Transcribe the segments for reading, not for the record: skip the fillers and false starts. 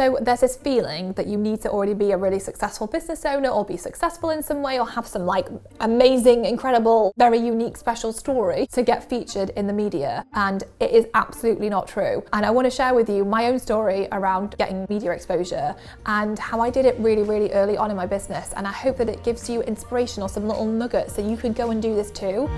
So there's this feeling that you need to already be a really successful business owner or be successful in some way or have some like amazing, incredible, very unique, special story to get featured in the media. And it is absolutely not true. And I want to share with you my own story around getting media exposure and how I did it really, really early on in my business. And I hope that it gives you inspiration or some little nuggets so you can go and do this too.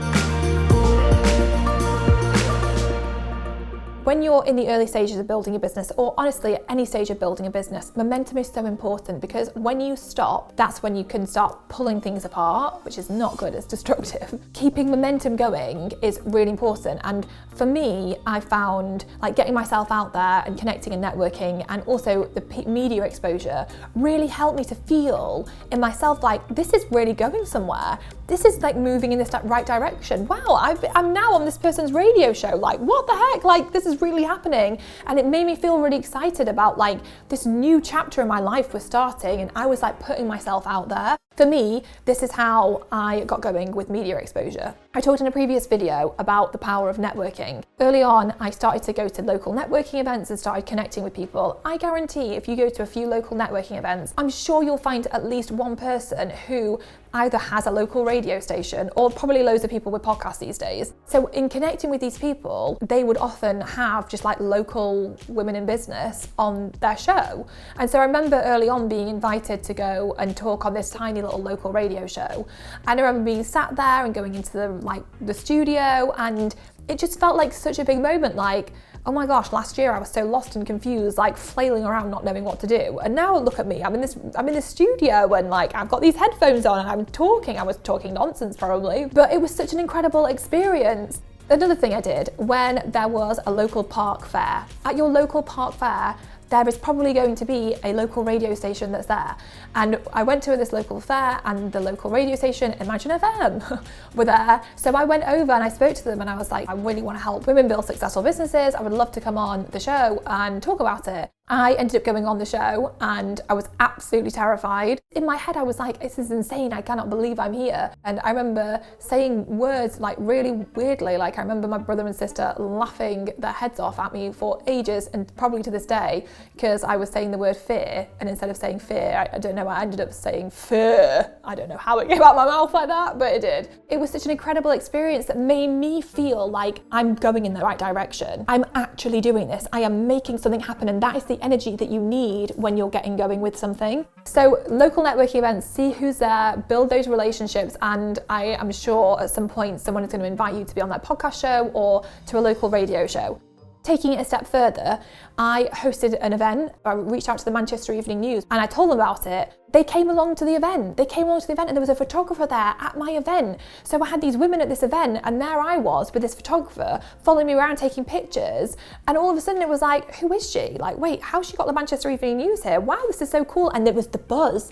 When you're in the early stages of building a business, or honestly at any stage of building a business, momentum is so important, because when you stop, that's when you can start pulling things apart, which is not good, it's destructive. Keeping momentum going is really important. And for me, I found like getting myself out there and connecting and networking, and also the media exposure really helped me to feel in myself like, this is really going somewhere. This is like moving in this right direction. Wow, I'm now on this person's radio show. Like, what the heck? Like, this is really happening. And it made me feel really excited about like this new chapter in my life was starting, and I was like putting myself out there. For me, this is how I got going with media exposure. I talked in a previous video about the power of networking. Early on, I started to go to local networking events and started connecting with people. I guarantee if you go to a few local networking events, I'm sure you'll find at least one person who either has a local radio station or probably loads of people with podcasts these days. So in connecting with these people, they would often have just like local women in business on their show. And so I remember early on being invited to go and talk on this tiny little local radio show. And I remember being sat there and going into the studio, and it just felt like such a big moment, like, oh my gosh, last year I was so lost and confused, like flailing around not knowing what to do. And now look at me, I'm in this studio and like I've got these headphones on and I was talking nonsense probably, but it was such an incredible experience. Another thing I did when there was a local park fair. At your local park fair, there is probably going to be a local radio station that's there. And I went to this local fair, and the local radio station, Imagine FM, were there. So I went over and I spoke to them, and I was like, I really want to help women build successful businesses. I would love to come on the show and talk about it. I ended up going on the show, and I was absolutely terrified. In my head, I was like, this is insane. I cannot believe I'm here. And I remember saying words like really weirdly. Like I remember my brother and sister laughing their heads off at me for ages, and probably to this day, because I was saying the word fear, and instead of saying fear, I don't know, I ended up saying fear. I don't know how it came out my mouth like that, but it did. It was such an incredible experience that made me feel like I'm going in the right direction. I'm actually doing this. I am making something happen, and that is the energy that you need when you're getting going with something. So local networking events, see who's there, build those relationships, and I am sure at some point someone is going to invite you to be on that podcast show or to a local radio show. Taking it a step further, I hosted an event. I reached out to the Manchester Evening News and I told them about it. They came along to the event. And there was a photographer there at my event. So I had these women at this event, and there I was with this photographer following me around taking pictures. And all of a sudden it was like, who is she? Like, wait, how's she got the Manchester Evening News here? Wow, this is so cool. And it was the buzz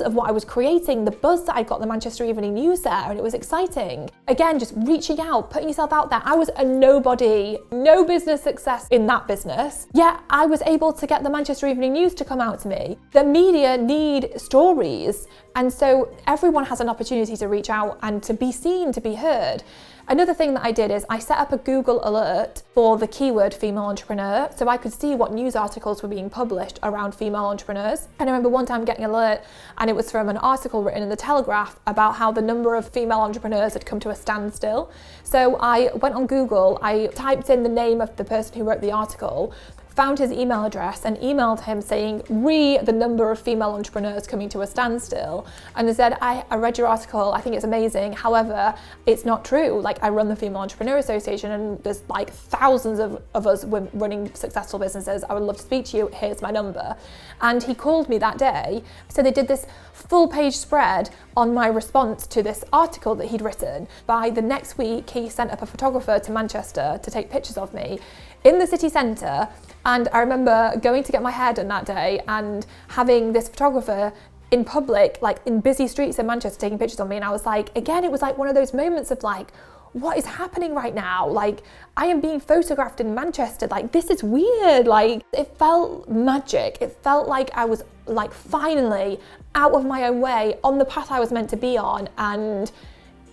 of what I was creating, the buzz that I got the Manchester Evening News there, and it was exciting. Again, just reaching out, putting yourself out there. I was a nobody, no business success in that business. Yet I was able to get the Manchester Evening News to come out to me. The media need stories, and so everyone has an opportunity to reach out and to be seen, to be heard. Another thing that I did is I set up a Google alert for the keyword female entrepreneur, so I could see what news articles were being published around female entrepreneurs. And I remember one time getting an alert, and it was from an article written in the Telegraph about how the number of female entrepreneurs had come to a standstill. So I went on Google, I typed in the name of the person who wrote the article, found his email address and emailed him saying, the number of female entrepreneurs coming to a standstill. And I said, I read your article, I think it's amazing. However, it's not true. Like, I run the Female Entrepreneur Association, and there's like thousands of us running successful businesses. I would love to speak to you, here's my number. And he called me that day. So they did this full page spread on my response to this article that he'd written. By the next week, he sent up a photographer to Manchester to take pictures of me in the city centre. And I remember going to get my hair done that day and having this photographer in public, like in busy streets in Manchester, taking pictures of me. And I was like, again, it was like one of those moments of like, what is happening right now? Like, I am being photographed in Manchester. Like, this is weird. Like, it felt magic. It felt like I was like finally out of my own way on the path I was meant to be on. And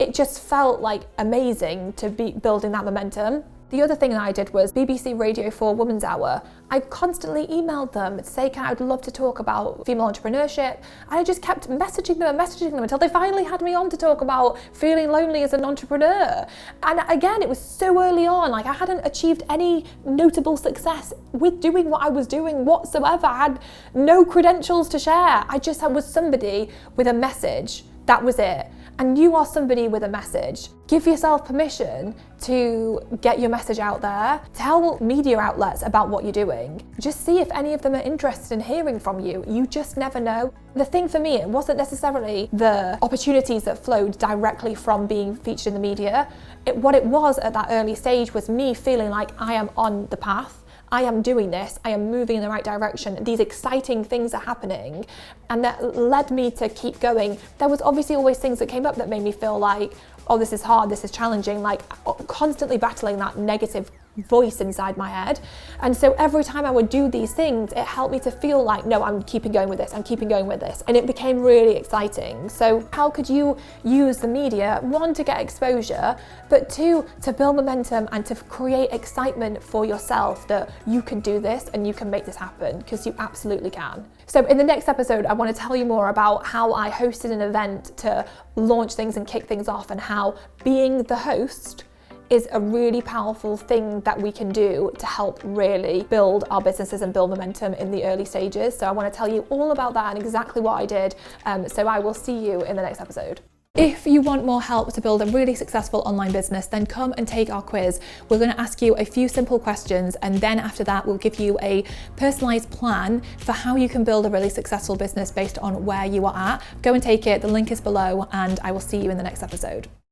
it just felt like amazing to be building that momentum. The other thing that I did was BBC Radio 4 Women's Hour. I constantly emailed them to say, I'd love to talk about female entrepreneurship. And I just kept messaging them until they finally had me on to talk about feeling lonely as an entrepreneur. And again, it was so early on, like I hadn't achieved any notable success with doing what I was doing whatsoever. I had no credentials to share. I just was somebody with a message. That was it. And you are somebody with a message. Give yourself permission to get your message out there. Tell media outlets about what you're doing. Just see if any of them are interested in hearing from you. You just never know. The thing for me, it wasn't necessarily the opportunities that flowed directly from being featured in the media. What it was at that early stage was me feeling like I am on the path. I am doing this, I am moving in the right direction, these exciting things are happening, and that led me to keep going. There was obviously always things that came up that made me feel like, oh, this is hard, this is challenging, like constantly battling that negative voice inside my head. And so every time I would do these things, it helped me to feel like, no, I'm keeping going with this, I'm keeping going with this. And it became really exciting. So how could you use the media, one, to get exposure, but two, to build momentum and to create excitement for yourself that you can do this and you can make this happen, because you absolutely can. So in the next episode, I want to tell you more about how I hosted an event to launch things and kick things off, and how being the host is a really powerful thing that we can do to help really build our businesses and build momentum in the early stages. So I want to tell you all about that and exactly what I did. So I will see you in the next episode. If you want more help to build a really successful online business, then come and take our quiz. We're going to ask you a few simple questions, and then after that, we'll give you a personalized plan for how you can build a really successful business based on where you are at. Go and take it. The link is below, and I will see you in the next episode.